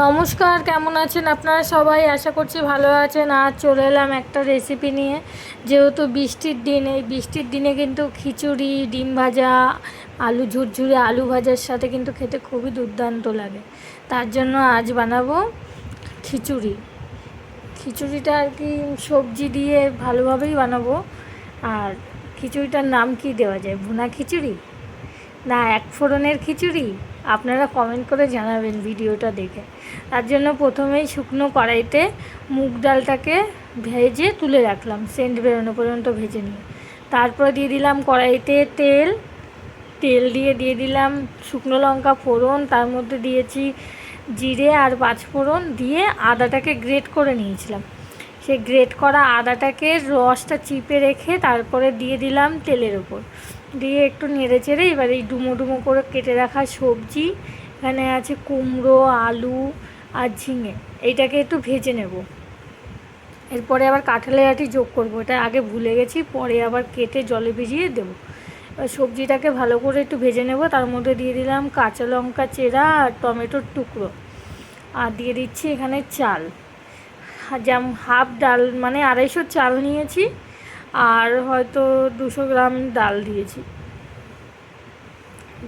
নমস্কার, কেমন আছেন আপনারা সবাই? আশা করছি ভালো আছেন। আজ চলে এলাম একটা রেসিপি নিয়ে। যেহেতু বৃষ্টির দিন, এই বৃষ্টির দিনে কিন্তু খিচুড়ি, ডিম ভাজা, আলু ঝুরঝুরে আলু ভাজার সাথে কিন্তু খেতে খুবই দুর্দান্ত লাগে। তার জন্য আজ বানাবো খিচুড়ি। খিচুড়িটা আর কি সবজি দিয়ে ভালোভাবেই বানাবো। আর খিচুড়িটার নাম কি দেওয়া যায়? ভুনা খিচুড়ি না এক ফোড়নের খিচুড়ি? আপনারা কমেন্ট করে জানাবেন ভিডিওটা দেখে। তার জন্য প্রথমেই শুকনো কড়াইতে মুগ ডালটাকে ভেজে তুলে রাখলাম, সেন্ট বেরোনো পর্যন্ত ভেজে নিয়ে। তারপরে দিয়ে দিলাম কড়াইতে তেল দিয়ে দিলাম শুকনো লঙ্কা ফোড়ন, তার মধ্যে দিয়েছি জিরে আর পাঁচফোড়ন, দিয়ে আদাটাকে গ্রেট করে নিয়েছিলাম। সেই গ্রেট করা আদাটাকে রসটা চিপে রেখে তারপরে দিয়ে দিলাম তেলের ওপর, দিয়ে একটু নেড়ে চেড়ে এবার এই ডুমো ডুমো করে কেটে রাখা সবজি, এখানে আছে কুমড়ো, আলু আর ঝিঙে, এইটাকে একটু ভেজে নেব। এরপরে আবার কাঁঠালের আঁটি যোগ করব, এটা আগে ভুলে গেছি, পরে আবার কেটে জলে ভিজিয়ে দেবো। এবার সবজিটাকে ভালো করে একটু ভেজে নেব। তার মধ্যে দিয়ে দিলাম কাঁচা লঙ্কা চেরা আর টমেটোর টুকরো, আর দিয়ে দিচ্ছি এখানে চাল, যেমন হাফ ডাল, মানে 250 চাল নিয়েছি, আর হয়তো 200 গ্রাম ডাল দিয়েছি।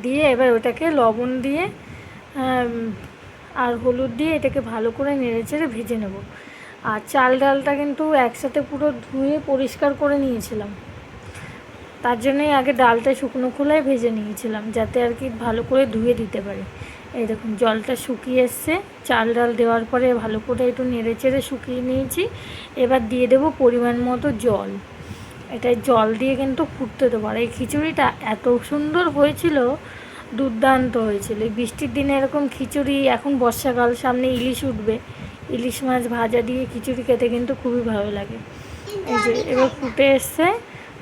দিয়ে এবার ওটাকে লবণ দিয়ে আর হলুদ দিয়ে এটাকে ভালো করে নেড়ে চেড়ে ভেজে নেব। আর চাল ডালটা কিন্তু একসাথে পুরো ধুয়ে পরিষ্কার করে নিয়েছিলাম, তার জন্যই আগে ডালটা শুকনো খোলায় ভেজে নিয়েছিলাম, যাতে আর কি ভালো করে ধুয়ে দিতে পারি। এই দেখুন জলটা শুকিয়ে এসছে, চাল ডাল দেওয়ার পরে ভালো করে একটু নেড়ে চেড়ে শুকিয়ে নিয়েছি। এবার দিয়ে দেবো পরিমাণ মতো জল। এটাই জল দিয়ে কিন্তু ফুটতে দেবো। আর এই খিচুড়িটা এত সুন্দর হয়েছিল, দুর্দান্ত হয়েছিল। এই বৃষ্টির দিনে এরকম খিচুড়ি, এখন বর্ষাকাল, সামনে ইলিশ উঠবে, ইলিশ মাছ ভাজা দিয়ে খিচুড়ি খেতে কিন্তু খুবই ভালো লাগে। এই যে এবার ফুটে এসছে,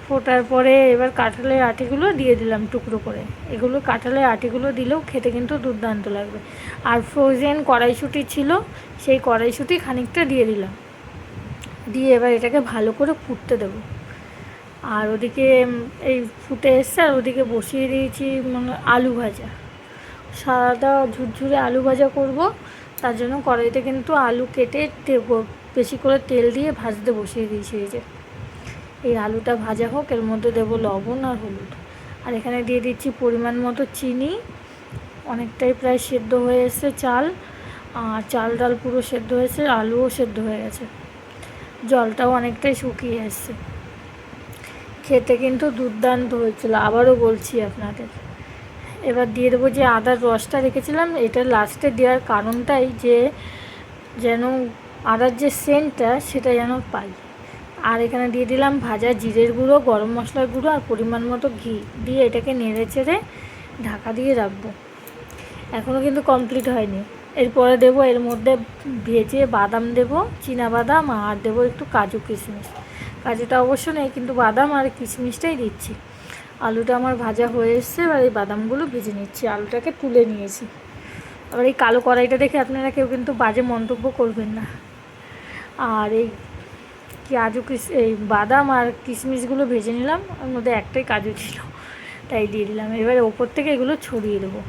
ফোটার পরে এবার কাঁঠালের আটিগুলো দিয়ে দিলাম টুকরো করে। এগুলো কাঁঠালের আটিগুলো দিলেও খেতে কিন্তু দুর্দান্ত লাগবে। আর ফ্রোজেন কড়াইশুঁটি ছিল, সেই কড়াইশুঁটি খানিকটা দিয়ে দিলাম, দিয়ে এবার এটাকে ভালো করে ফুটতে দেবো। আর ওদিকে এই ফুটে এসছে, আর ওদিকে বসিয়ে দিয়েছি মানে আলু ভাজা, সাদা ঝুরঝুরে আলু ভাজা করব। তার জন্য কড়াইতে কিন্তু আলু কেটে বেশি করে তেল দিয়ে ভাজতে বসিয়ে দিয়েছি। এই যে এই আলুটা ভাজা হোক, এর মধ্যে দেবো লবণ আর হলুদ, আর এখানে দিয়ে দিচ্ছি পরিমাণ মতো চিনি। অনেকটাই প্রায় সেদ্ধ হয়ে এসছে চাল, আর চাল ডাল পুরো সেদ্ধ হয়েছে, আলুও সেদ্ধ হয়ে গেছে, জলটাও অনেকটাই শুকিয়ে এসছে। খেতে কিন্তু দুর্দান্ত হয়েছিল, আবারও বলছি আপনাদের। এবার দিয়ে দেবো যে আদার রসটা রেখেছিলাম, এটা লাস্টে দেওয়ার কারণটাই যে যেন আদার যে সেন্টটা সেটা যেন পাই। আর এখানে দিয়ে দিলাম ভাজা জিরের গুঁড়ো, গরম মশলার গুঁড়ো আর পরিমাণ মতো ঘি, দিয়ে এটাকে নেড়ে চেড়ে ঢাকা দিয়ে রাখবো। এখনও কিন্তু কমপ্লিট হয়নি। এরপরে দেবো এর মধ্যে ভেজে বাদাম দেবো, বাদাম, আর দেবো একটু কাজু কিশমিশ। কাজুটা অবশ্য নেই, কিন্তু বাদাম আর কিশমিশটাই দিচ্ছি। আলুটা আমার ভাজা হয়ে এসছে, এবার এই বাদামগুলো ভেজে নিচ্ছি। আলুটাকে তুলে নিয়েছি। আবার এই কালো কড়াইটা দেখে আপনারা কেউ কিন্তু বাজে মন্তব্য করবেন না। আর এই এই বাদাম আর কিশমিশগুলো ভেজে নিলাম, ওর মধ্যে একটাই কাজু ছিল, তাই দিয়ে দিলাম। এবারে ওপর থেকে এগুলো ছড়িয়ে দেবো।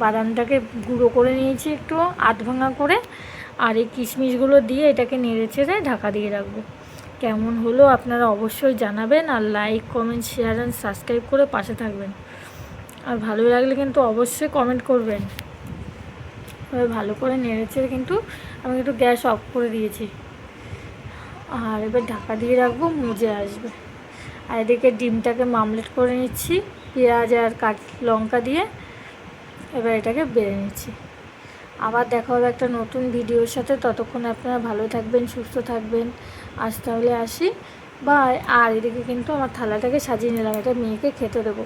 বাদামটাকে গুঁড়ো করে নিয়েছি একটু আধ ভাঙা করে, আর এই কিশমিশগুলো দিয়ে এটাকে নেড়ে চেড়ে ঢাকা দিয়ে রাখবো। কেমন হলো আপনারা অবশ্যই জানাবেন, আর like, comment, share and subscribe করে পাশে থাকবেন। আর ভালো লাগলে কিন্তু অবশ্যই কমেন্ট করবেন। এবার ভালো করে নেড়ে চেড়ে কিন্তু আমি একটু গ্যাস অফ করে দিয়েছি, আর এবার ঢাকা দিয়ে রাখবো, মজে আসবে। আর এদিকে ডিমটাকে মামলেট করে নিচ্ছি পেঁয়াজ আর লঙ্কা দিয়ে। এবার এটাকে বেড়ে নিচ্ছি। আবার দেখা হবে একটা নতুন ভিডিওর সাথে, ততক্ষণ আপনারা ভালো থাকবেন, সুস্থ থাকবেন। আজ তাহলে আসি, বাই। আর এদিকে কিন্তু আমার থালাটাকে সাজিয়ে নিলাম, এটা মেয়েকে খেতে দেবো।